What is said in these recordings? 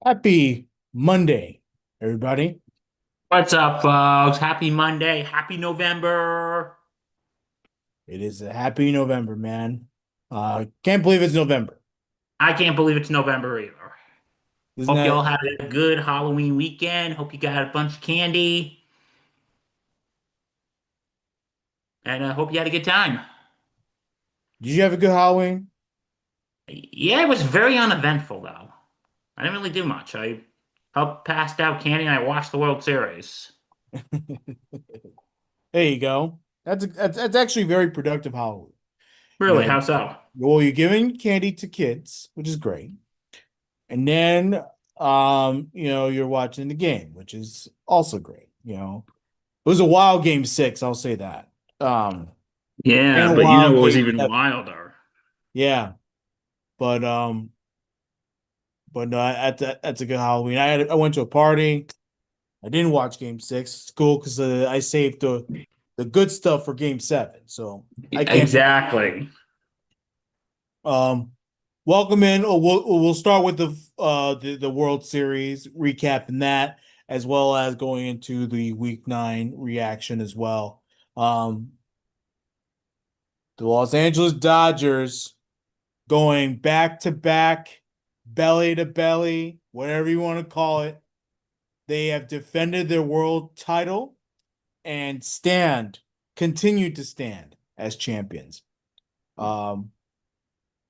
Happy Monday, everybody. What's up, folks? Happy Monday. Happy November. It is a happy November, man. Can't believe it's November. I can't believe it's November either. Isn't Hope y'all that? had a good Halloween weekend. Hope you got a bunch of candy. And I hope you had a good time. Did you have a good Halloween? Yeah, it was very uneventful, though. I didn't really do much. I helped passed out candy and I watched the World Series. There you go. That's actually very productive Halloween. You Really? know, How so? well, you're giving candy to kids, which is great, and then you're watching the game, which is also great. It was a wild game 6. I'll say that. Um, and Yeah, a but you know wild what was game even 7. wilder? Yeah, but no, that's a good Halloween. I went to a party. I didn't watch Game 6. It's cool because I saved the good stuff for Game 7. So I can't. Exactly. Um, welcome in. We'll start with the World Series recapping that as well as going into the Week 9 reaction as well. Um, the Los Angeles Dodgers going back to back, belly to belly, whatever you want to call it. They have defended their world title and continue to stand as champions. Um,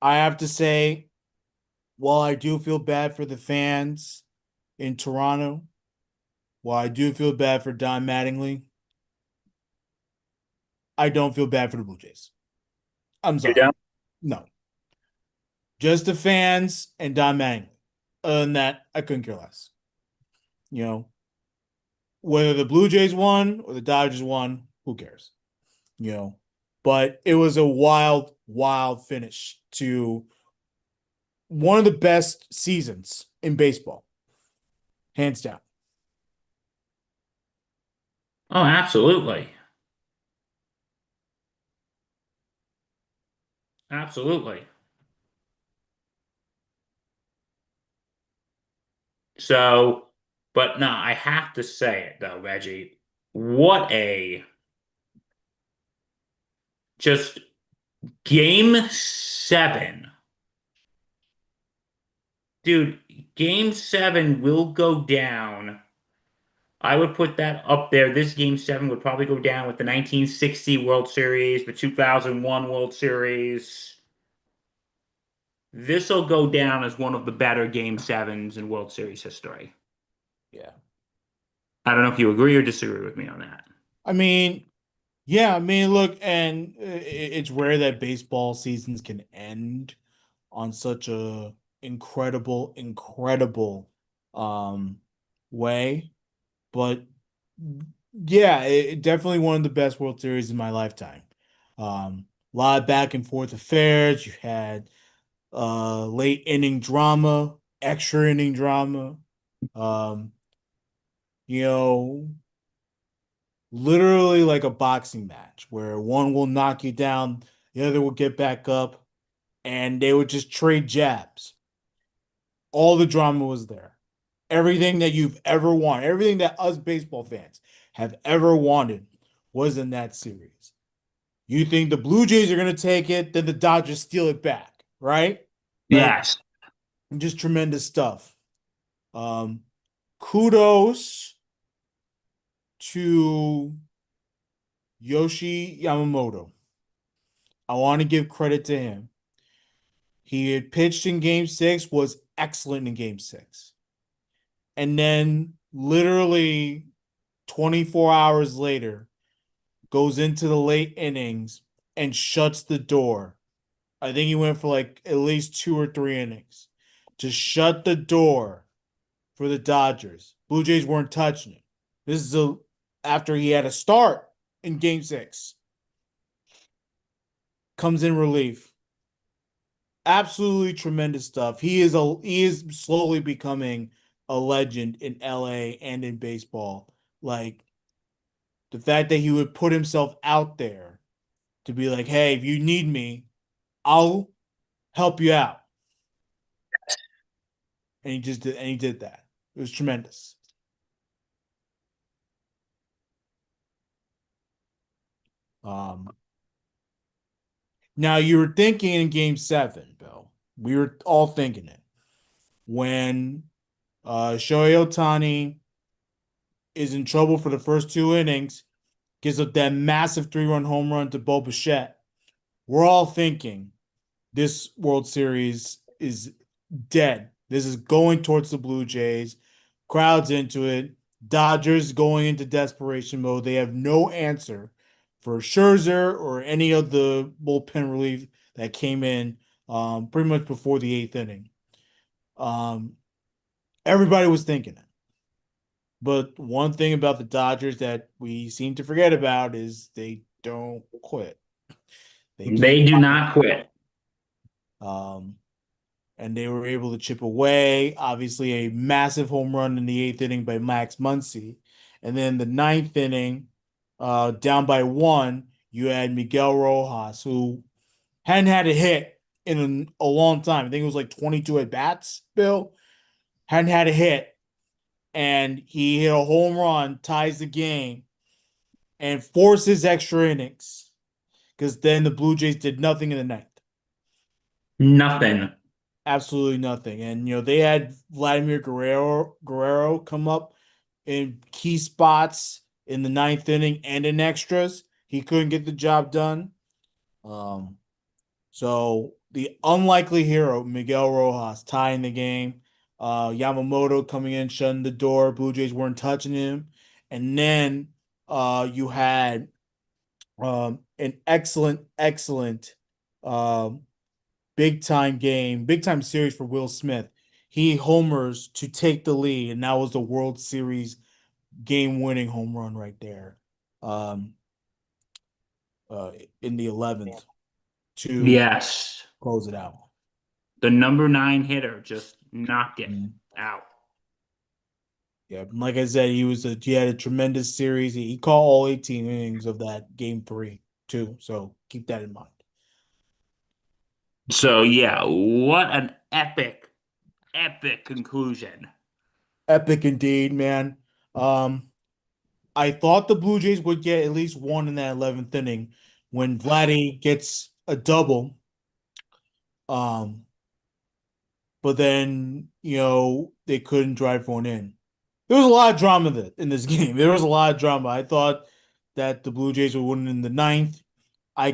I have to say, while I do feel bad for the fans in Toronto, while I do feel bad for Don Mattingly, I don't feel bad for the Blue Jays. I'm You sorry. don't? No, just the fans and Don Mattingly. Other than that, I couldn't care less. You know, whether the Blue Jays won or the Dodgers won, who cares? You know, but it was a wild, wild finish to one of the best seasons in baseball, hands down. Oh, absolutely. Absolutely. So, but no, I have to say it though, Reggie. What a just game 7. Dude, game 7 will go down. I would put that up there. This game 7 would probably go down with the 1960 World Series, the 2001 World Series. This will go down as one of the better game 7s in World Series history. Yeah. I don't know if you agree or disagree with me on that. I mean, yeah, I mean, look, and it's rare that baseball seasons can end on such a incredible um way, but yeah, definitely one of the best World Series in my lifetime. A lot of back and forth affairs. You had late inning drama, extra inning drama. Um, you know, literally like a boxing match where one will knock you down, the other will get back up, and they would just trade jabs. All the drama was there. Everything that you've ever wanted, everything that us baseball fans have ever wanted was in that series. You think the Blue Jays are going to take it, then the Dodgers steal it back, right? Like, Yes. just tremendous stuff. Um, kudos to Yoshi Yamamoto. I want to give credit to him. He had pitched in Game 6, was excellent in Game 6. And then literally 24 hours later, goes into the late innings and shuts the door. I think he went for like at least 2 or 3 innings to shut the door for the Dodgers. Blue Jays weren't touching it. This is after he had a start in Game 6. Comes in relief. Absolutely tremendous stuff. He is slowly becoming a legend in LA and in baseball. Like the fact that he would put himself out there to be like, "Hey, if you need me, I'll help you out." and he did that. It was tremendous. Um, Now you were thinking in Game 7, Bill. We were all thinking it when Shohei Ohtani is in trouble for the first 2 innings, gives up that massive 3-run home run to Bo Bichette. We're all thinking this World Series is dead. This is going towards the Blue Jays. Crowds into it. Dodgers going into desperation mode. They have no answer for Scherzer or any of the bullpen relief that came in pretty much before the 8th inning. Um, Everybody was thinking it. But one thing about the Dodgers that we seem to forget about is they don't quit. They keep They do not quit. um, and they were able to chip away. Obviously, a massive home run in the 8th inning by Max Muncy, and then the 9th inning, down by 1, you had Miguel Rojas, who hadn't had a hit in a long time. I think it was like 22 at bats. Bill hadn't had a hit, and he hit a home run, ties the game, and forces extra innings because then the Blue Jays did nothing in the ninth. Nothing. Absolutely nothing. And they had Vladimir Guerrero come up in key spots in the 9th inning and in extras. He couldn't get the job done. Um, so the unlikely hero, Miguel Rojas, tying the game. Yamamoto coming in, shutting the door. Blue Jays weren't touching him. And then you had an excellent um, big time series for Will Smith. He homers to take the lead, and that was the World Series game winning home run right there. Um, in the 11th to Yes. close it out. The number 9 hitter just knocked it Mhm. out. Yeah, like I said, he had a tremendous series. He caught all 18 innings of that game 3 too. So keep that in mind. So yeah, what an epic conclusion. Epic indeed, man. Um, I thought the Blue Jays would get at least one in that 11th inning when Vladdy gets a double. Um, but then, they couldn't drive one in. There was a lot of drama in this game. There was a lot of drama. I thought that the Blue Jays would win in the ninth. I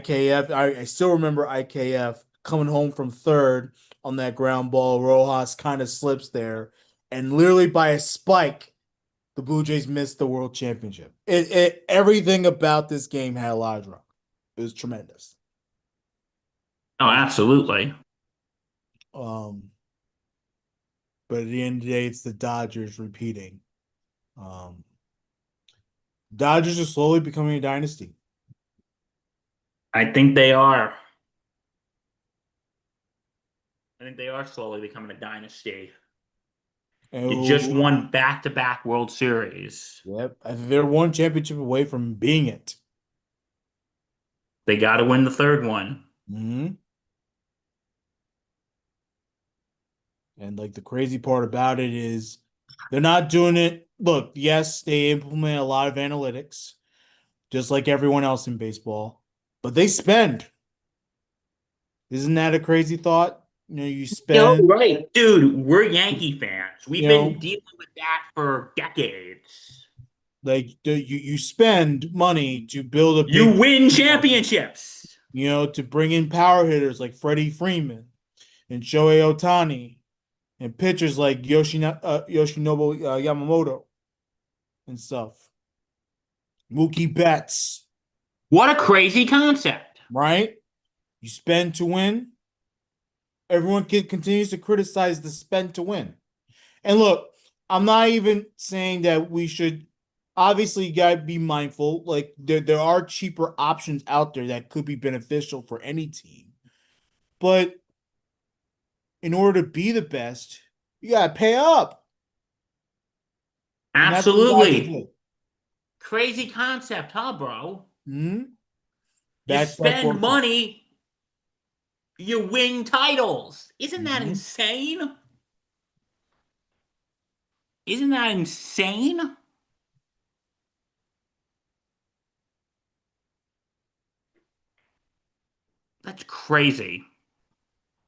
still remember IKF coming home from third on that ground ball. Rojas kind of slips there, and literally by a spike, the Blue Jays missed the World Championship. Everything about this game had a lot of drama. It was tremendous. Oh, absolutely. Um, but at the end of the day, it's the Dodgers repeating. Um, Dodgers are slowly becoming a dynasty. I think they are. I think they are slowly becoming a dynasty. You just And, won back-to-back World Series. yep, I think they're one championship away from being it. They got to win the third one. Hmm. And like the crazy part about it is they're not doing it. Look, yes, they implement a lot of analytics, just like everyone else in baseball, but they spend. Isn't that a crazy thought? You Yo, spend, right. Dude, we're Yankee fans. We've you been know, dealing with that for decades. like you spend money to build a You big, win championships. to bring in power hitters like Freddie Freeman and Shohei Ohtani and pitchers like Yoshinobu Yamamoto and stuff. Mookie Betts, What a crazy concept. right? You spend to win. Everyone continues to criticize the spend to win. And look, I'm not even saying that we should. Obviously, you gotta be mindful. Like there are cheaper options out there that could be beneficial for any team. But in order to be the best, you gotta pay up. And that's what the Dodgers Absolutely. did. Crazy concept, huh, bro? Hmm. You That's spend what. money, you win titles. Isn't that Hmm. insane? Isn't that insane? That's crazy.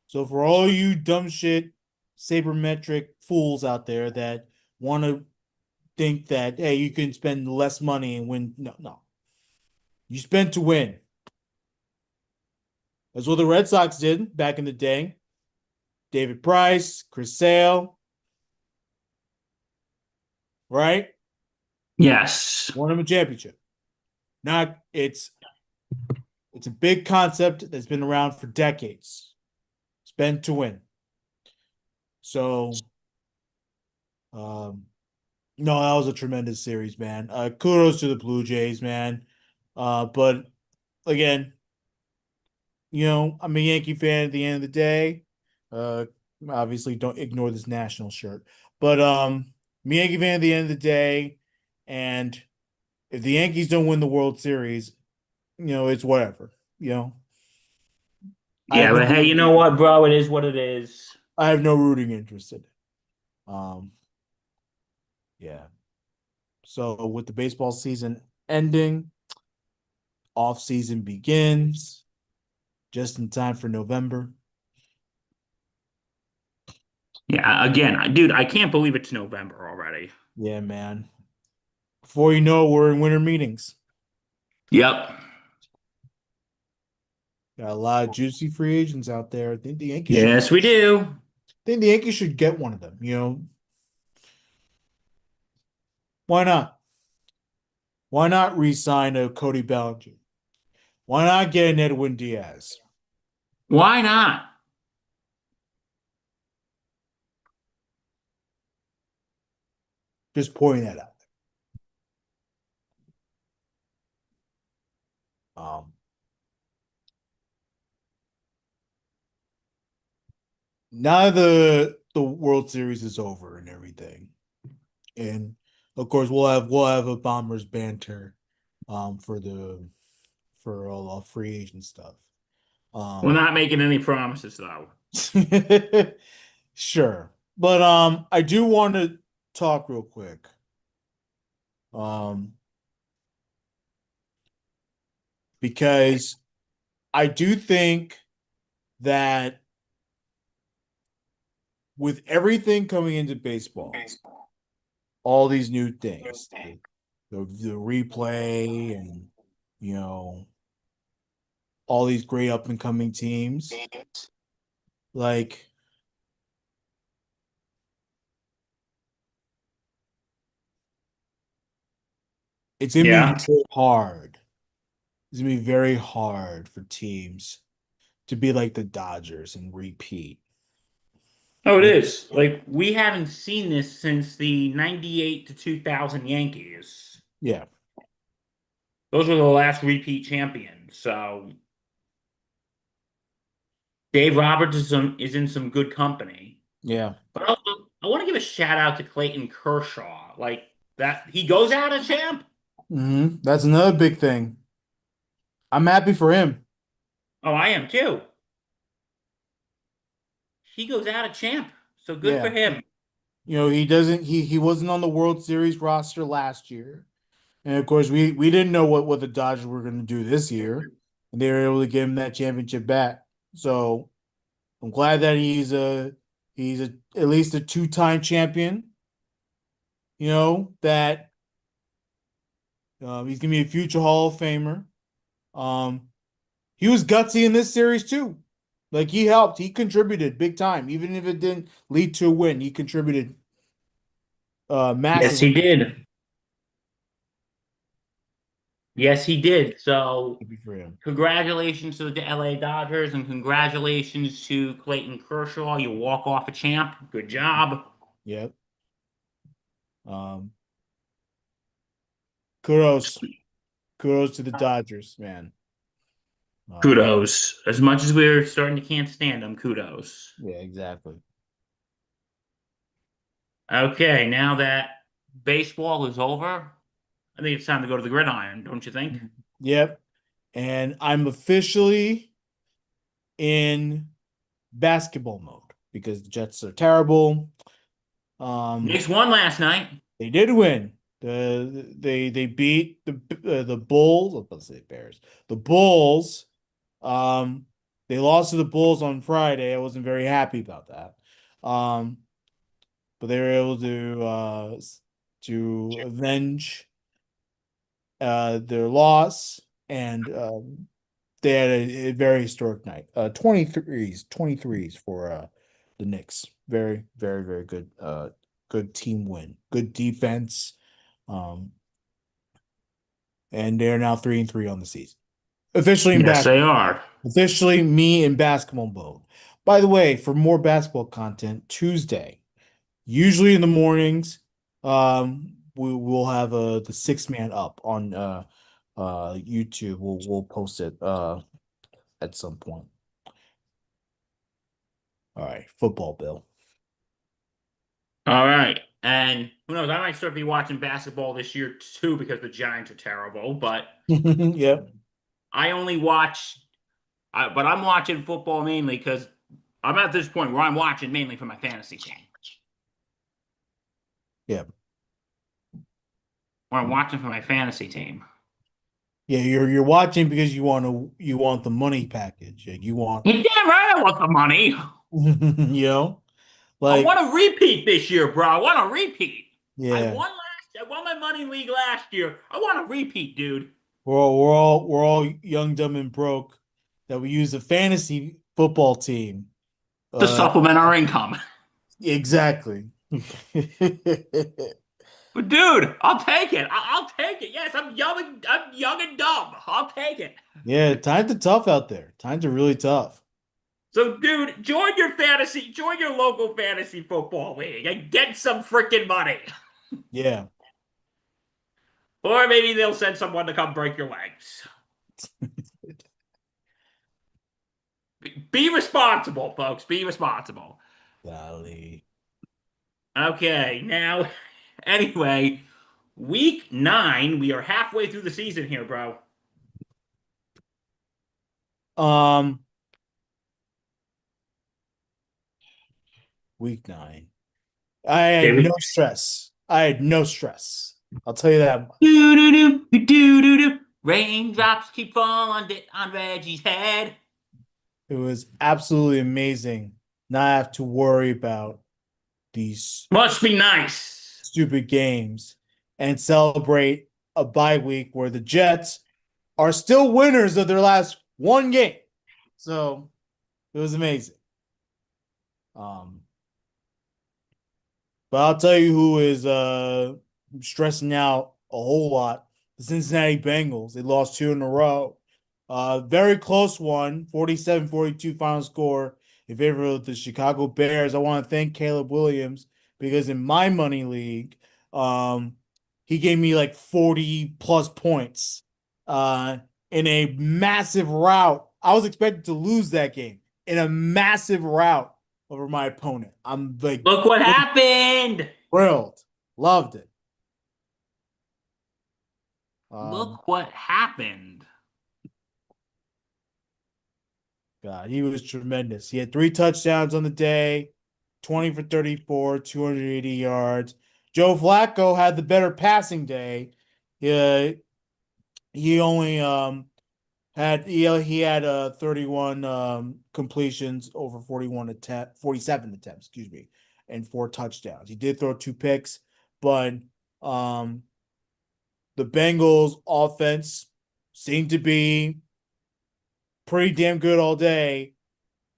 So for all you dumb shit sabermetric fools out there that want to think that hey, you can spend less money and win, no, no. You spend to win. That's what the Red Sox did back in the day. David Price, Chris Sale, right? Yes. Won them a championship. Not it's a big concept that's been around for decades. Spend to win. So no, that was a tremendous series, man. Kudos to the Blue Jays, man. But again, I'm a Yankee fan at the end of the day. Uh, obviously, don't ignore this national shirt. But I'm a Yankee fan at the end of the day, and if the Yankees don't win the World Series, it's whatever. You know, I have Yeah, no but hey, you know what, bro? It is what it is. I have no rooting interest in it. Um, yeah. So with the baseball season ending, off season begins just in time for November. Yeah, again, dude, I can't believe it's November already. Yeah, man. Before you know it, we're in winter meetings. Yep. Got a lot of juicy free agents out there. I think the Yankees should Yes, we do. think the Yankees should get one of them. Why not? Why not re-sign a Cody Bellinger? Why not get an Edwin Diaz? Why not? Just pointing that out. Um, now the World Series is over and everything, and of course we'll have a Bombers banter, for all free agent stuff. We're Um, not making any promises, though. sure, but I do want to talk real quick. Um, because I do think that with everything coming into baseball, all these new things, the replay and you know all these great up and coming teams, like it's gonna be Yeah. very hard. It's gonna be very hard for teams to be like the Dodgers and repeat. Oh, it Like, is. Like, we haven't seen this since the 98 to 2000 Yankees. yeah, Those were the last repeat champions. So, Dave Roberts is in some good company. yeah. But also, I want to give a shout out to Clayton Kershaw. Like, that, he goes out a champ. That's another big thing. I'm happy for him. Oh, I am too. He goes out a champ. So good for Yeah. him. He doesn't he wasn't on the World Series roster last year. And of course we didn't know what the Dodgers were going to do this year. And they were able to give him that championship back. So I'm glad that he's at least a two-time champion, that he's gonna be a future Hall of Famer. Um he was gutsy in this series too. Like he helped, he contributed big time, even if it didn't lead to a win. He contributed Yes, massively. he did. Yes, he did. So, Happy for him. congratulations to the LA Dodgers and congratulations to Clayton Kershaw. You walk off a champ. Good job. Yep. Um, kudos, kudos to the Dodgers, man. Um, Kudos. As much as we're starting to can't stand them, kudos. yeah, exactly. Okay, now that baseball is over, I think it's time to go to the gridiron, don't you think? Yep. And I'm officially in basketball mode because the Jets are terrible. Knicks won last night. They did win. They beat the Bulls. I was about to say Bears. The Bulls. Um, they lost to the Bulls on Friday. I wasn't very happy about that. Um, but they were able to avenge their loss, and they had a very historic night. 23s for the Knicks. Very, very, very good good team win. Good defense. Um and they're now 3-3 on the season. Officially in Yes, they basketball. are. Officially me in basketball mode. By the way, for more basketball content, Tuesday, usually in the mornings, we will have the six man up on YouTube. We'll post it at some point. All right, football, Bill. All right. And who knows? I might start be watching basketball this year too because the Giants are terrible. But Yep. I only watch, but I'm watching football mainly because I'm at this point where I'm watching mainly for my fantasy team. Yep. Where I'm watching for my fantasy team. Yeah, you're watching because you want the money package. Yeah, you want You damn right I want the money. you know, I like want to repeat this year, bro. I want to repeat. yeah, I won my money league last year. I want to repeat, dude. we're all young, dumb, and broke that we use a fantasy football team. To Uh, supplement our income. exactly. But dude, I'll take it. I'll take it. Yes, I'm young and dumb. I'll take it. Yeah, times are tough out there. Times are really tough. So, dude, join your local fantasy football league and get some freaking money. Yeah. Or maybe they'll send someone to come break your legs. Be responsible, folks. Be responsible. Golly. Okay, now, anyway, week 9, we are halfway through the season here, bro. Um, week 9. I Okay, had no we stress. I had no stress. I'll tell you that much. do do do do do do. Raindrops keep falling on Reggie's head. It was absolutely amazing not have to worry about these Must be nice. stupid games and celebrate a bye week where the Jets are still winners of their last one game. So it was amazing. Um, but I'll tell you who is stressing out a whole lot. The Cincinnati Bengals. They lost 2 in a row. Very close one, 47-42 final score in favor of the Chicago Bears. I want to thank Caleb Williams because in my money league, he gave me like 40 plus points in a massive rout. I was expected to lose that game in a massive rout over my opponent. I'm like Look what happened. thrilled, loved it. Look what happened. God, he was tremendous. He had 3 touchdowns on the day, 20 for 34, 280 yards. Joe Flacco had the better passing day. He only he had 31 completions over 47 attempts, excuse me, and 4 touchdowns. He did throw 2 picks, but um the Bengals offense seemed to be pretty damn good all day.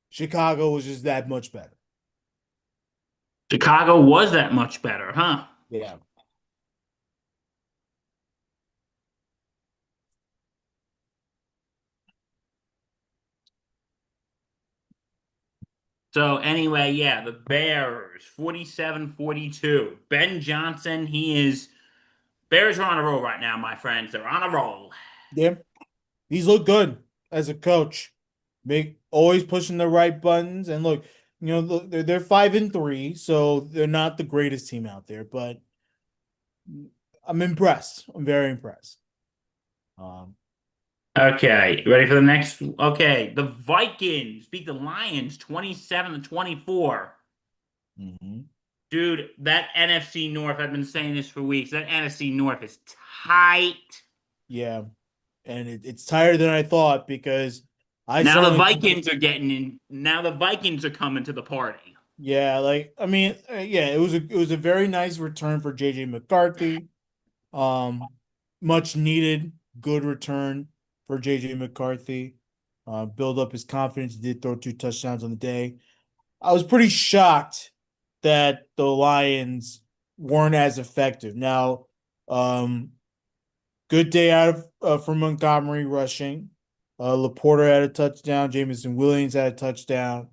Chicago was just that much better. Chicago was that much better, huh? Yeah. So anyway, yeah, the Bears 47-42. Ben Johnson, he is Bears are on a roll right now, my friends. They're on a roll. Yeah. He's looked good as a coach. Make always pushing the right buttons. And look, look, they're 5-3, so they're not the greatest team out there, but I'm impressed. I'm very impressed. Um, Okay, you ready for the next? Okay, the Vikings beat the Lions 27-24. mhm. Dude, that NFC North, I've been saying this for weeks. That NFC North is tight. Yeah, and it's tighter than I thought because I Now the certainly, Vikings are getting in. Now the Vikings are coming to the party. yeah, like I mean, yeah, it was a very nice return for JJ McCarthy. Um, much needed, good return for JJ McCarthy. Build up his confidence. He did throw 2 touchdowns on the day. I was pretty shocked that the Lions weren't as effective. Now, um, good day out of from Montgomery rushing. Laporta had a touchdown. Jameson Williams had a touchdown.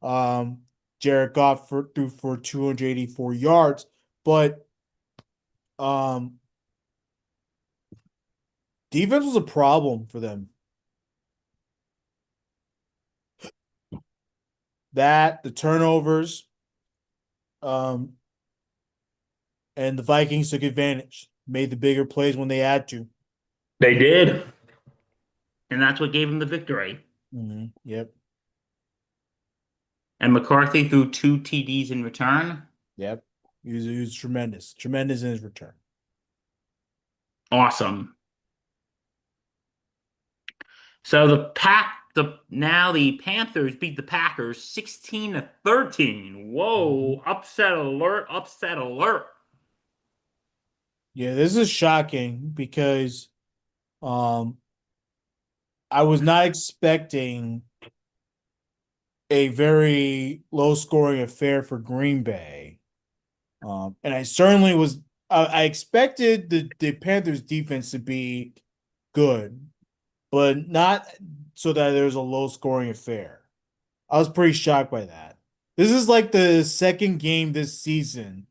Um, Jared Goff threw for 284 yards, but um, defense was a problem for them. That the turnovers, um, and the Vikings took advantage, made the bigger plays when they had to. They did. And that's what gave them the victory. Yep, And McCarthy threw 2 TDs in return. yep. He was tremendous, tremendous in his return. Awesome. So the Panthers beat the Packers 16-13. Whoa, upset alert, upset alert. Yeah, this is shocking because um I was not expecting a very low scoring affair for Green Bay. And I certainly was I expected the Panthers defense to be good, but not so that there was a low scoring affair. I was pretty shocked by that. This is like the second game this season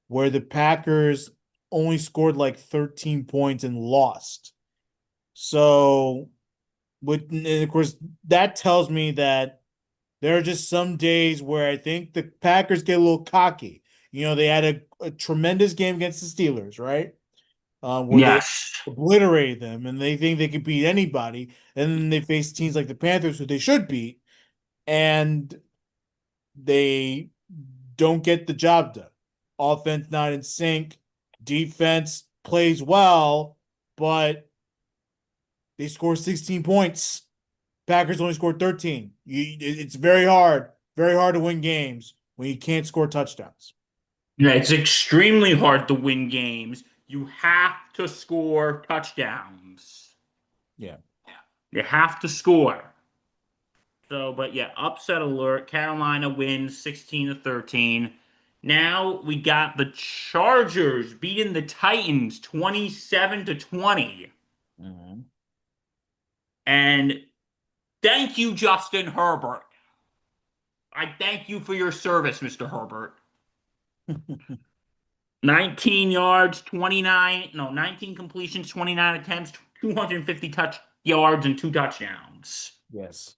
where the Packers only scored like 13 points and lost. So, and of course, that tells me that there are just some days where I think the Packers get a little cocky. They had a tremendous game against the Steelers, right? Where they Yes. obliterated them and they think they could beat anybody. And then they face teams like the Panthers, who they should beat, and they don't get the job done. Offense not in sync, defense plays well, but they score 16 points. Packers only scored 13. It's very hard to win games when you can't score touchdowns. Yeah, it's extremely hard to win games. You have to score touchdowns. Yeah. You have to score. So, but yeah, upset alert. Carolina wins 16-13. Now we got the Chargers beating the Titans 27-20. Mhm. And thank you, Justin Herbert. I thank you for your service, Mr. Herbert. 19 yards, 29, no, 19 completions, 29 attempts, 250 touch yards, and 2 touchdowns. Yes.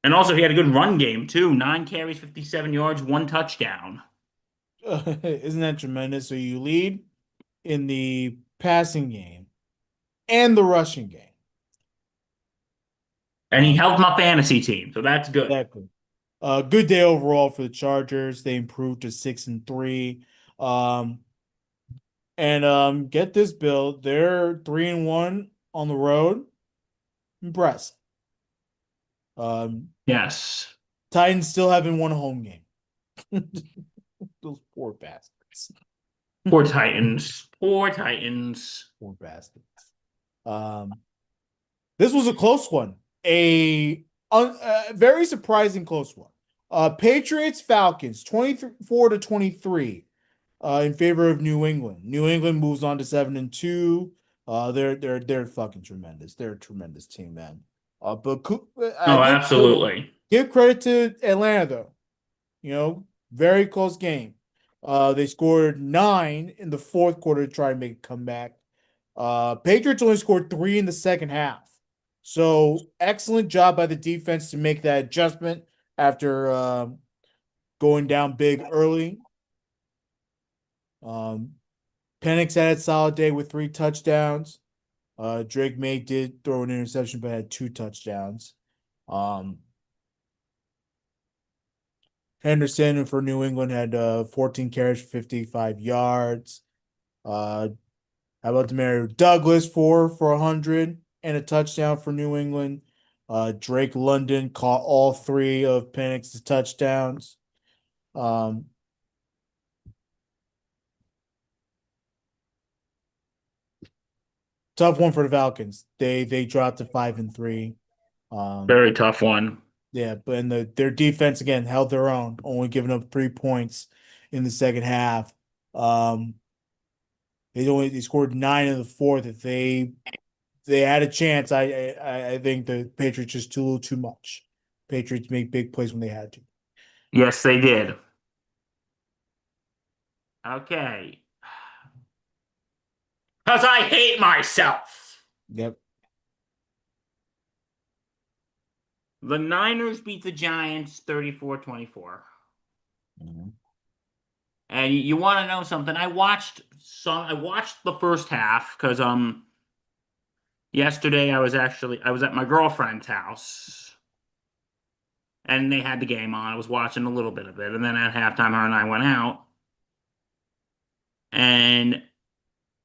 And also, he had a good run game, too. 9 carries, 57 yards, 1 touchdown. Isn't that tremendous? So you lead in the passing game and the rushing game. And he helped my fantasy team, so that's good. Exactly. Good day overall for the Chargers. They improved to 6-3. Um, and get this, Bill. They're 3-1 on the road. Impressed. Um, Yes. Titans still haven't won a home game. Those poor bastards. Poor Titans. Poor Titans. Poor bastards. Um, this was a close one. A very surprising close one. Patriots Falcons 24-23 in favor of New England. New England moves on to 7-2. They're fucking tremendous. They're a tremendous team, man. But I Oh, give absolutely. credit to Atlanta though. Very close game. They scored 9 in the fourth quarter to try and make a comeback. Patriots only scored 3 in the second half. So excellent job by the defense to make that adjustment after going down big early. Penix had a solid day with 3 touchdowns. Drake May did throw an interception, but had 2 touchdowns. Um, Henderson for New England had 14 carries for 55 yards. How about Demario Douglas for 100 and a touchdown for New England? Drake London caught all three of Penix's touchdowns. Um, Tough one for the Falcons. They dropped to 5-3. Very tough one. Yeah, but their defense again held their own, only giving up 3 points in the second half. Um, they scored 9 in the fourth. If they had a chance, I think the Patriots just too little too much. Patriots make big plays when they had to. Yes, they did. Okay. Because I hate myself. Yep. The Niners beat the Giants 34-24. Mhm. And you want to know something? I watched the first half because yesterday I was at my girlfriend's house and they had the game on. I was watching a little bit of it, and then at halftime her and I went out. And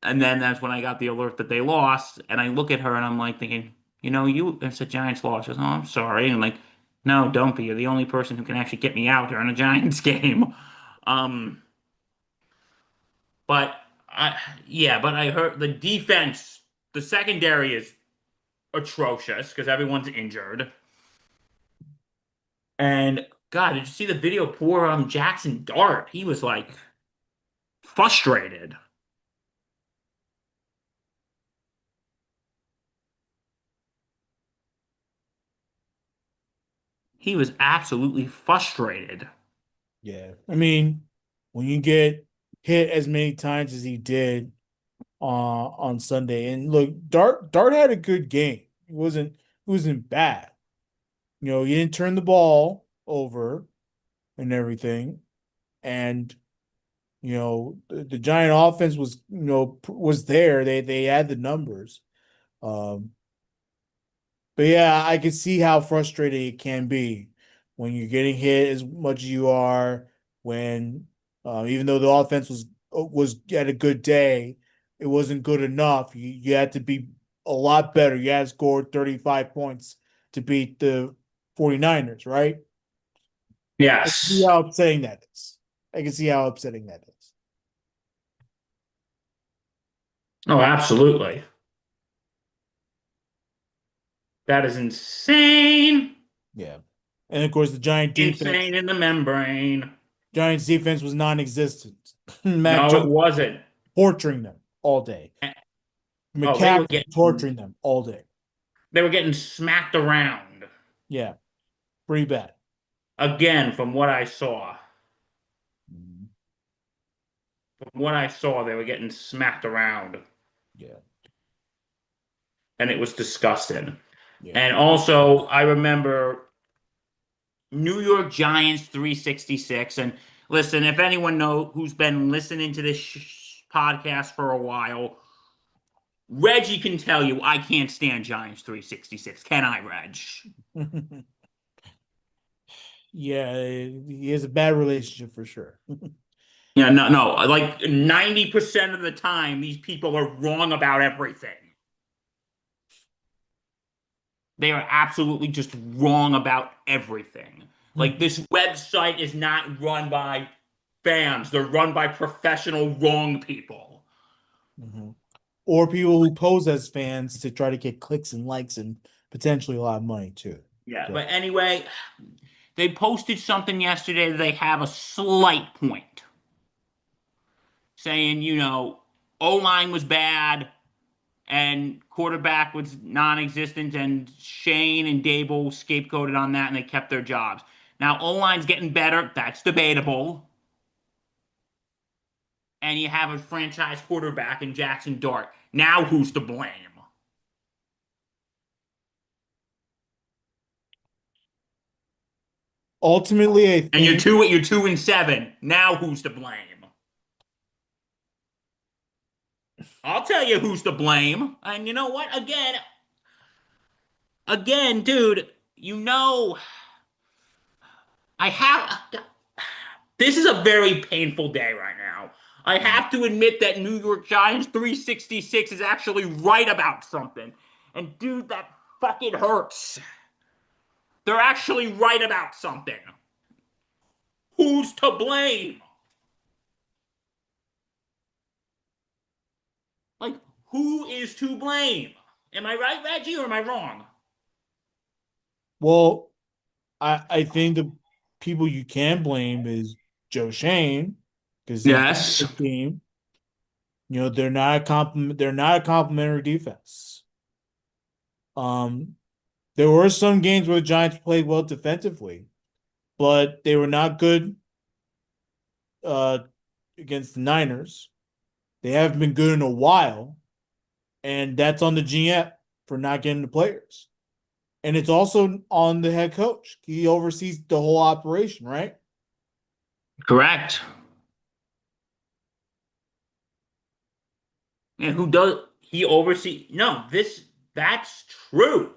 then that's when I got the alert that they lost, and I look at her and I'm like thinking, it's a Giants loss. She goes, "Oh, I'm sorry." And I'm like, "No, don't be. You're the only person who can actually get me out during a Giants game." Um, but I heard the defense, the secondary is atrocious because everyone's injured. And God, did you see the video? Poor Jackson Dart. He was like frustrated. He was absolutely frustrated. Yeah. I mean, when you get hit as many times as he did on Sunday, and look, Dart had a good game. It wasn't bad. He didn't turn the ball over and everything. And the Giant offense was there. They had the numbers. Um, but yeah, I can see how frustrating it can be when you're getting hit as much as you are. When even though the offense was at a good day, it wasn't good enough. You had to be a lot better. You had to score 35 points to beat the 49ers, right? I can see Yes. how upsetting that is. I can see how upsetting that is. Oh, absolutely. That is insane. Yeah. And of course, the Insane in the membrane. Giants defense was non-existent. Mac No, it Jones wasn't. torturing them all day. Oh, they were McCaffrey getting torturing them all day. they were getting smacked around. Yeah, pretty bad. Again, from what I saw. Mhm. From what I saw, they were getting smacked around. Yeah, And it was disgusting. yeah. And also, I remember New York Giants 366. And listen, if anyone who's been listening to this podcast for a while, Reggie can tell you I can't stand Giants 366. Can I, Reg? Yeah, he has a bad relationship for sure. Yeah, no, no. Like 90% of the time, these people are wrong about everything. They are absolutely just wrong about everything. Like this website is not run by fans. They're run by professional wrong people. Mhm. Or people who pose as fans to try to get clicks and likes and potentially a lot of money too. Yeah, So, but anyway, they posted something yesterday that they have a slight point saying, O-line was bad and quarterback was non-existent and Shane and Dable scapegoated on that and they kept their jobs. Now O-line's getting better. That's debatable. And you have a franchise quarterback in Jackson Dart. Now who's to blame? ultimately, I And you're think 2-7. Now who's to blame? I'll tell you who's to blame. And you know what? Again, dude, I have. This is a very painful day right now. I have to admit that New York Giants 366 is actually right about something. And dude, that fucking hurts. They're actually right about something. Who's to blame? Like, who is to blame? Am I right, Reggie, or am I wrong? Well, I think the people you can blame is Joe Shane because he built Yes. the team. They're not a compliment. They're not a complimentary defense. Um, there were some games where the Giants played well defensively, but they were not good uh against the Niners. They haven't been good in a while, and that's on the GM for not getting the players. And it's also on the head coach. He oversees the whole operation, right? Correct. And who does he oversee? No, that's true.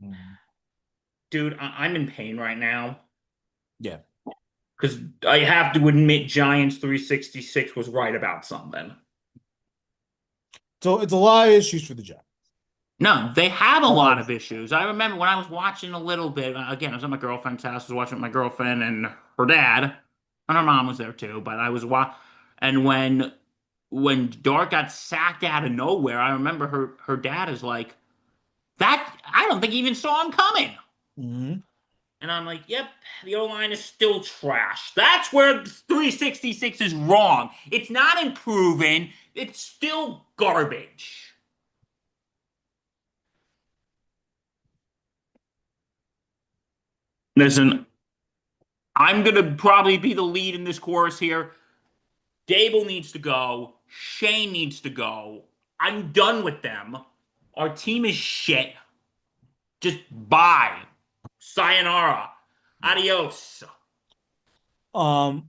Mhm. Dude, I'm in pain right now Yeah. because I have to admit Giants 366 was right about something. So it's a lot of issues for the Giants. No, they have a lot Um, of issues. I remember when I was watching a little bit, again, I was at my girlfriend's house, I was watching with my girlfriend and her dad, and her mom was there too, but I was and when Dart got sacked out of nowhere, I remember her dad is like, that I don't think he even saw him coming. mhm. And I'm like, yep, the O line is still trash. That's where 366 is wrong. It's not improving, it's still garbage. Listen, I'm going to probably be the lead in this chorus here. Dable needs to go. Shane needs to go. I'm done with them. Our team is shit. Just bye. Sayonara. Yeah. Adios. Um,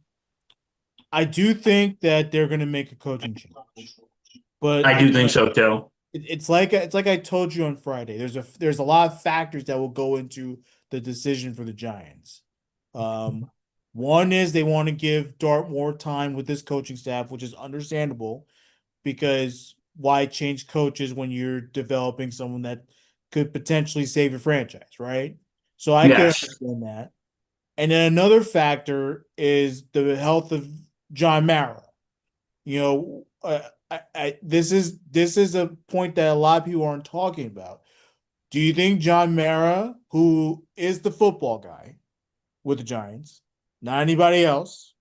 I do think that they're going to make a coaching change, but I do think so too. it's like I told you on Friday. There's a lot of factors that will go into the decision for the Giants. Um, One is they want to give Dart more time with this coaching staff, which is understandable because why change coaches when you're developing someone that could potentially save your franchise, right? So I could Yes. understand that. And then another factor is the health of John Mara. You know, this is a point that a lot of people aren't talking about. Do you think John Mara, who is the football guy with the Giants, not anybody else,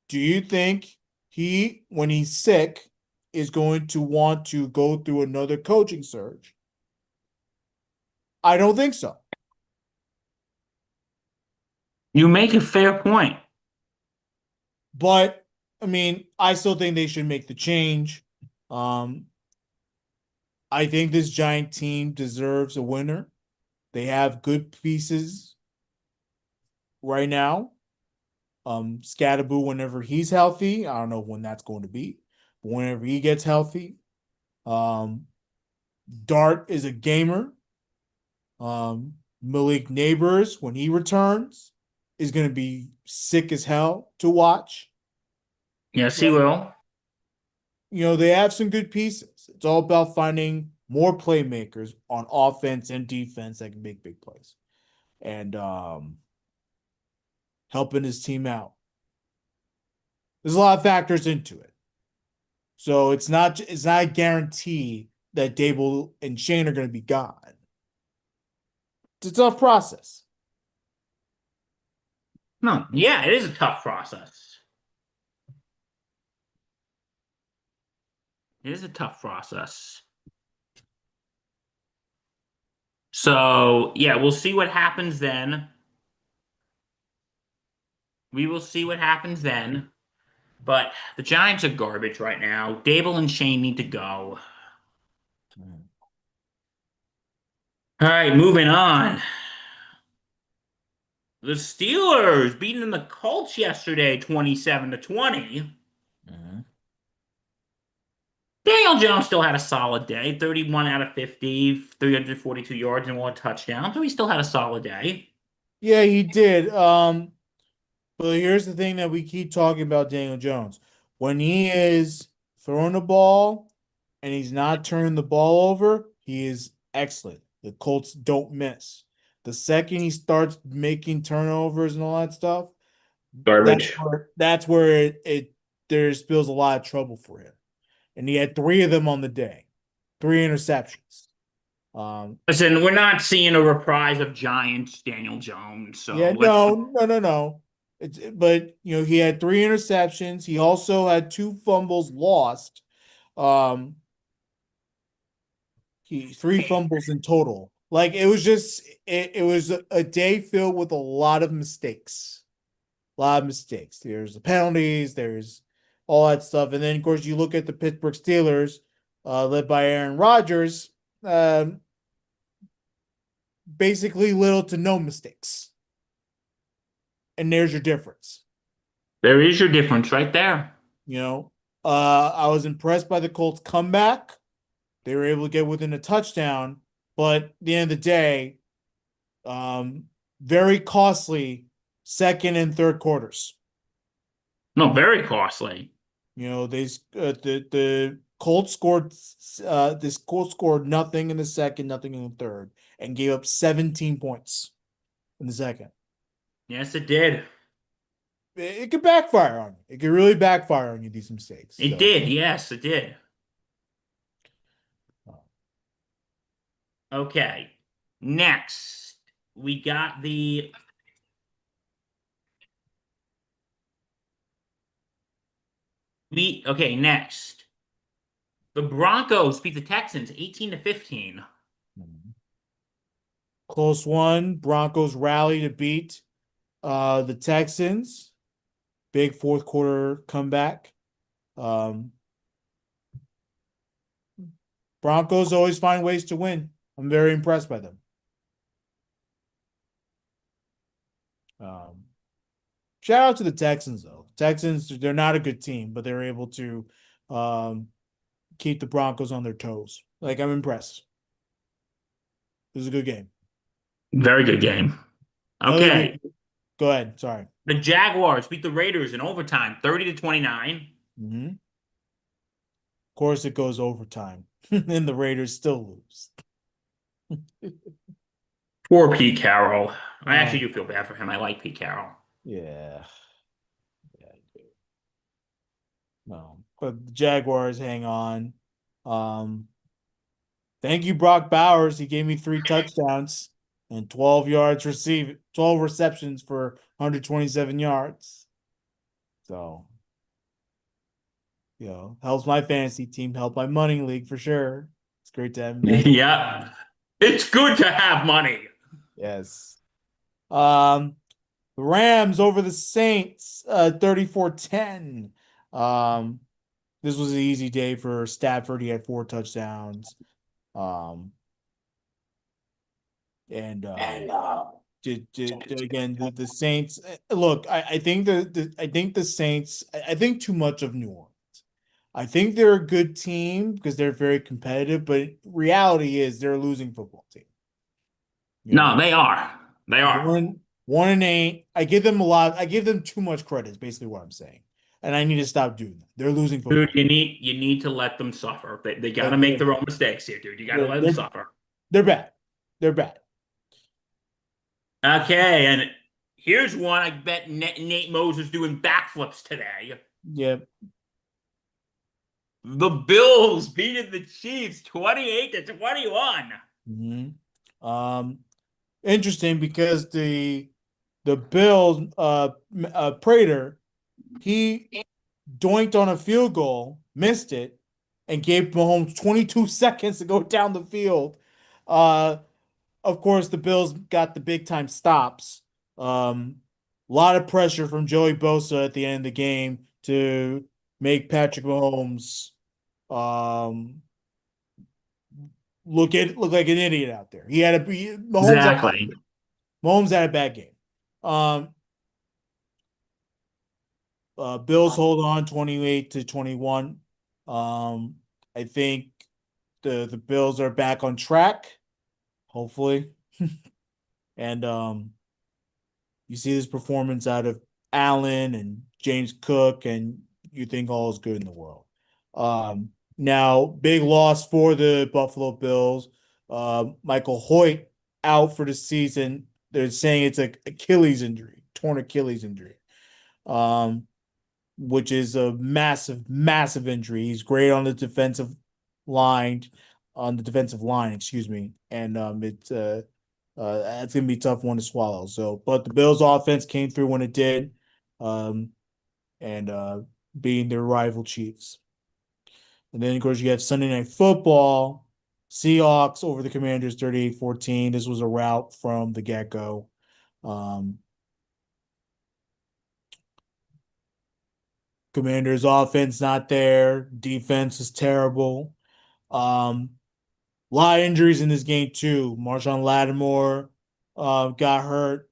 do you think he, when he's sick, is going to want to go through another coaching search? I don't think so. You make a fair point. But I mean, I still think they should make the change. Um, I think this Giant team deserves a winner. They have good pieces right now. Scatterboo, whenever he's healthy, I don't know when that's going to be, but whenever he gets healthy, um, Dart is a gamer. Malik Neighbors, when he returns, is going to be sick as hell to watch. Yes, he Like, will. they have some good pieces. It's all about finding more playmakers on offense and defense that can make big plays and helping his team out. There's a lot of factors into it. So it's not a guarantee that Dable and Shane are going to be gone. It's a tough process. No, yeah, it is a tough process. It is a tough process. So, yeah, we'll see what happens then. We will see what happens then. But the Giants are garbage right now. Dable and Shane need to go. All right, moving on. The Steelers beating the Colts yesterday, 27-20. Mhm. Daniel Jones still had a solid day, 31 out of 50, 342 yards and one touchdown. So he still had a solid day. Yeah, he did. But here's the thing that we keep talking about Daniel Jones. When he is throwing the ball and he's not turning the ball over, he is excellent. The Colts don't miss. The second he starts making turnovers and all that stuff, Garbage. that's where it there spills a lot of trouble for him. And he had three of them on the day, three interceptions. Listen, we're not seeing a reprise of Giants Daniel Jones, Yeah, so let's. no. But he had three interceptions. He also had two fumbles lost. Um, he three fumbles in total. Like it was a day filled with a lot of mistakes. A lot of mistakes. There's the penalties, there's all that stuff. And then of course you look at the Pittsburgh Steelers, led by Aaron Rodgers, basically little to no mistakes. And there's your difference. There is your difference right there. You know, I was impressed by the Colts comeback. They were able to get within a touchdown, but at the end of the day, very costly second and third quarters. No, very costly. The Colts scored this Colts scored nothing in the second, nothing in the third, and gave up 17 points in the second. Yes, it did. It could backfire on you. It could really backfire on you, these mistakes. It So did. Yes, it did. Okay. Next, we got the okay, next. The Broncos beat the Texans 18-15. close one. Broncos rally to beat the Texans. Big fourth quarter comeback. Broncos always find ways to win. I'm very impressed by them. Shout out to the Texans, though. Texans, they're not a good team, but they're able to keep the Broncos on their toes. Like, I'm impressed. It was a good game. Very good game. Another Okay. good. Go ahead. Sorry. The Jaguars beat the Raiders in overtime 30-29. Of course, it goes overtime, and the Raiders still lose. Poor Pete Carroll. I actually Oh, do feel bad for him. I like Pete Carroll. yeah. Yeah, I do. No, but the Jaguars hang on. Um, Thank you, Brock Bowers. He gave me 3 touchdowns and 12 receptions for 127 yards. So, helps my fantasy team, help my money league for sure. It's great to have him back. Yeah. It's good to have money. Yes. The Rams over the Saints, 34-10. This was an easy day for Stafford. He had 4 touchdowns. Um, and again, the Saints. Look, I think I think the Saints. I think too much of New Orleans. I think they're a good team because they're very competitive, but reality is they're a losing football team. You No, know, they are. They are. 1-8. I give them a lot. I give them too much credit. Is basically what I'm saying, and I need to stop doing that. They're losing Dude, football. you need to let them suffer. They got to make They're their own mistakes here, dude. You got to they're let them they're, suffer. they're bad. They're bad. Okay, and here's one I bet Nate Moses doing backflips today. Yeah. The Bills beating the Chiefs 28-21. Hmm. Interesting because the Bills Prater, he doinked on a field goal, missed it, and gave Mahomes 22 seconds to go down the field. Uh of course the Bills got the big time stops. A lot of pressure from Joey Bosa at the end of the game to make Patrick Mahomes um look like an idiot out there. Exactly. Mahomes had a bad game. Um, Bills hold on 28-21. I think the Bills are back on track, hopefully. And you see this performance out of Allen and James Cook, and you think all is good in the world. Now, big loss for the Buffalo Bills. Michael Hoyt out for the season. They're saying it's an Achilles injury, torn Achilles injury, which is a massive, massive injury. He's great on the line, defensive line, excuse me, and it's that's gonna be a tough one to swallow. So, but the Bills' offense came through when it did, um, and beating their rival Chiefs. And then, of course, you have Sunday Night Football, Seahawks over the Commanders 38-14. This was a rout from the get-go. Commanders offense not there. Defense is terrible. A lot of injuries in this game too. Marshawn Lattimore got hurt.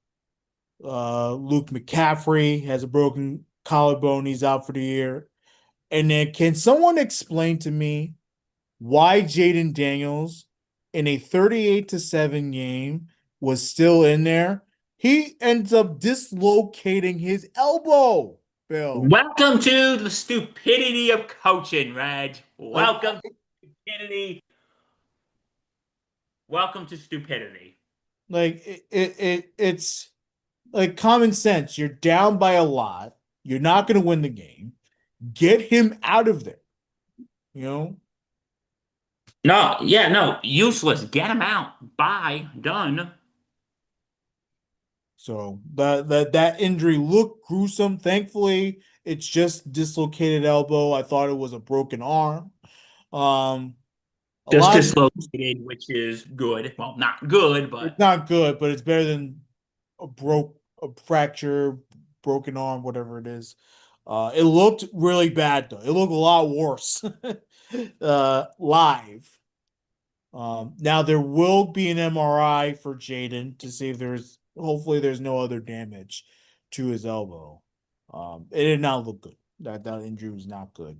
Luke McCaffrey has a broken collarbone. He's out for the year. And then can someone explain to me why Jaden Daniels in a 38-7 game was still in there? He ends up dislocating his elbow, Bill. Welcome to the stupidity of coaching, Reg. Like, Welcome to stupidity. Welcome to stupidity. it's like common sense. You're down by a lot. You're not going to win the game. Get him out of there. You know? No, yeah, no, useless. Get him out. Bye. Done. So that injury looked gruesome. Thankfully, it's just dislocated elbow. I thought it was a broken arm. Um, a Just lot of dislocated, which is good. Well, not good, but it's not good, but it's better than a fracture, broken arm, whatever it is. It looked really bad though. It looked a lot worse live. Now there will be an MRI for Jaden to see if hopefully there's no other damage to his elbow. It did not look good. That injury was not good.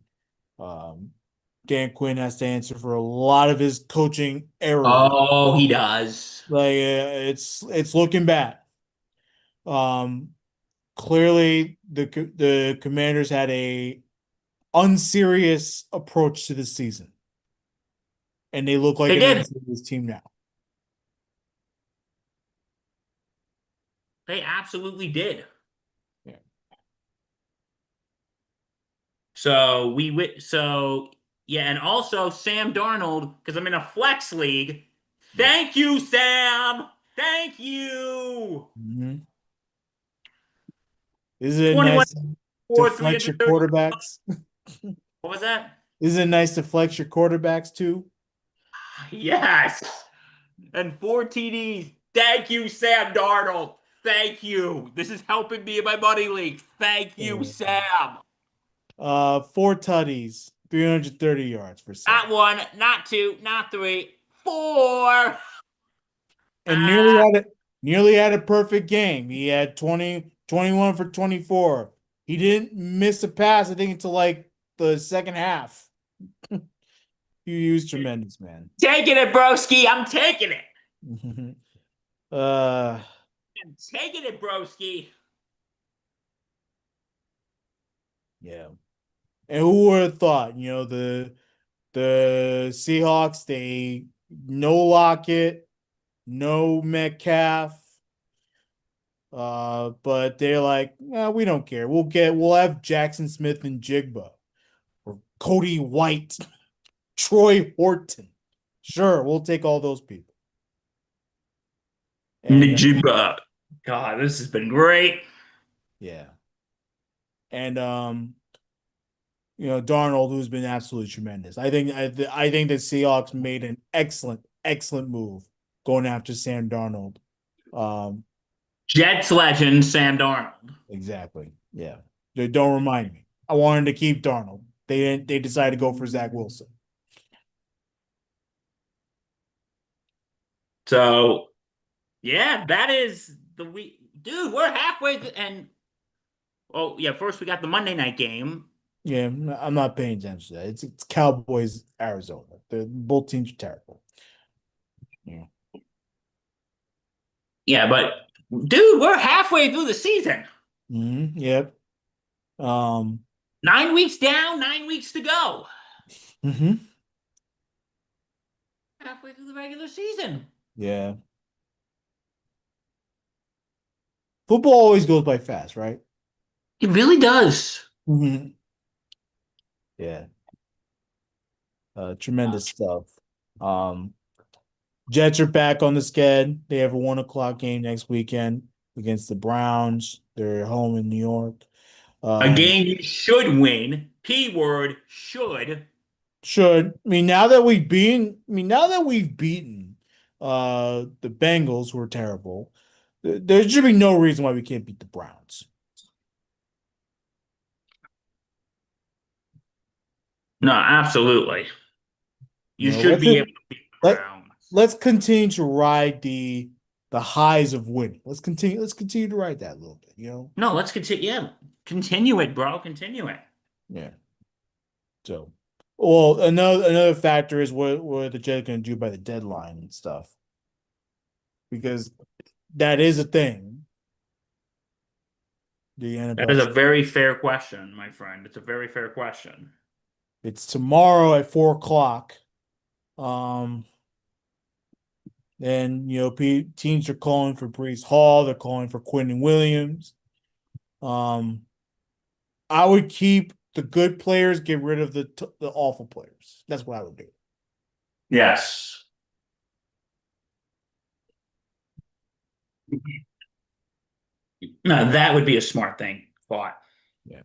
Dan Quinn has to answer for a lot of his coaching errors. oh, he does. Like it's looking bad. Clearly the Commanders had a unserious approach to the season, and they look like They an did. unserious team now. They absolutely did. Yeah. So yeah, and also Sam Darnold, because I'm in a flex league. Thank you, Sam. Thank you. Mm-hmm. Isn't it 21 nice to 4, flex your 330. quarterbacks? What was that? Isn't it nice to flex your quarterbacks too? Yes. And 4 TDs. Thank you, Sam Darnold. Thank you. This is helping me in my money league. Thank you, Yeah. Sam. 4 tutties, 330 yards for Not Sam. one, not two, not three, four. And nearly had a perfect game. He had 21 for 24. He didn't miss a pass, I think, until like the second half. He was tremendous, man. Taking it, broski. I'm taking it. uh I'm taking it, broski. yeah. And who would have thought, the Seahawks, they no Lockett, no Metcalf. But they're like, we don't care. We'll have Jackson Smith and Jigba or Cody White, Troy Horton. Sure, we'll take all those people. And Najiba. God, this has been great. yeah. And Darnold, who's been absolutely tremendous. I think the Seahawks made an excellent move going after Sam Darnold. Jets legend Sam Darnold. Exactly. Yeah. Don't remind me. I wanted to keep Darnold. They decided to go for Zach Wilson. So, yeah, that is the week. Dude, we're halfway and oh, yeah, first we got the Monday night game. Yeah, I'm not paying attention to that. It's Cowboys, Arizona. Both teams are terrible. Yeah. Yeah, but dude, we're halfway through the season. Yep. Um, 9 weeks down, 9 weeks to go. mhm. Halfway through the regular season. Yeah. Football always goes by fast, right? It really does. Hmm. Yeah. Tremendous stuff. Um, Jets are back on the sched. They have a 1 o'clock game next weekend against the Browns. They're home in New York. A Um, game you should win. P word should. should I mean now that we've beaten the Bengals, who are terrible, there should be no reason why we can't beat the Browns. No, absolutely. You You know, should be able to beat the let Browns. let's continue to ride the highs of winning. Let's continue to ride that a little bit, you know? No, let's continue. Yeah, continue it, bro. Continue it. Yeah. So, well, another factor is what the Jets going to do by the deadline and stuff, because that is a thing. The That is NFL, a very fair question, my friend. It's a very fair question. it's tomorrow at 4 o'clock. Um, and teams are calling for Brees Hall. They're calling for Quentin Williams. Um, I would keep the good players, get rid of the awful players. That's what I would do. Yes. No, that would be a smart thing. Thought. Yeah.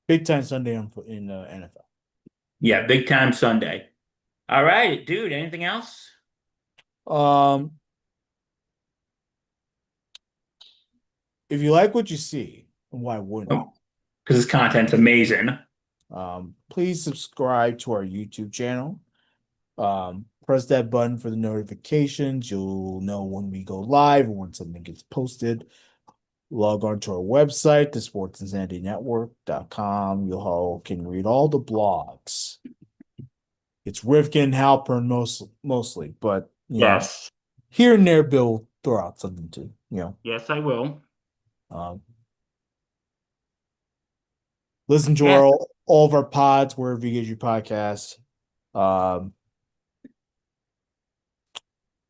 Big time Sunday in NFL. Yeah, big time Sunday. All right, dude. Anything else? Um, if you like what you see, why wouldn't you? Oh, because this content's amazing. Please subscribe to our YouTube channel. Press that button for the notifications. You'll know when we go live or when something gets posted. Log on to our website, the sportsinsanitynetwork.com. You all can read all the blogs. It's Rifkin and Halpern mostly, but Yes. here and there Bill will throw out something too. Yes, I will. Um, listen to Yeah. all of our pods wherever you get your podcasts. Um,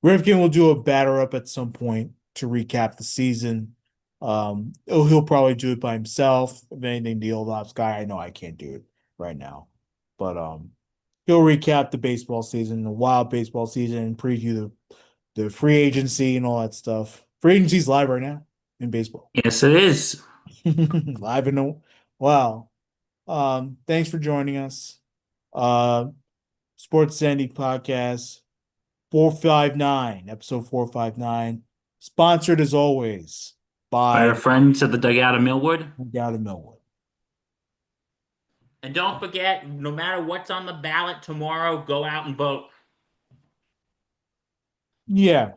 Rifkin will do a batter up at some point to recap the season. He'll probably do it by himself. If anything, the old ops guy, I know I can't do it right now, but he'll recap the baseball season, the wild baseball season, and preview the free agency and all that stuff. Free agency's live right now in baseball. Yes, it is. Live in the wow. Thanks for joining us. Uh, Sports Sandy Podcast 459, episode 459. Sponsored as always By by our friends at the Dugout of Millwood. Down in Millwood. And don't forget, no matter what's on the ballot tomorrow, go out and vote. Yeah,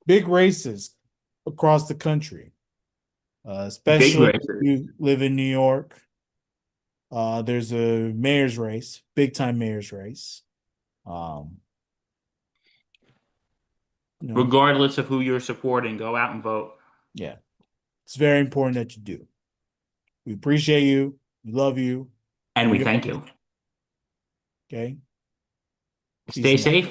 big races across the country, Big especially if races. you live in New York. There's a mayor's race, big time mayor's race. Um, you know, Regardless of who you're supporting, go out and vote. yeah, it's very important that you do. We appreciate you. We love you. And we We thank you. okay. Peace Stay and love. safe.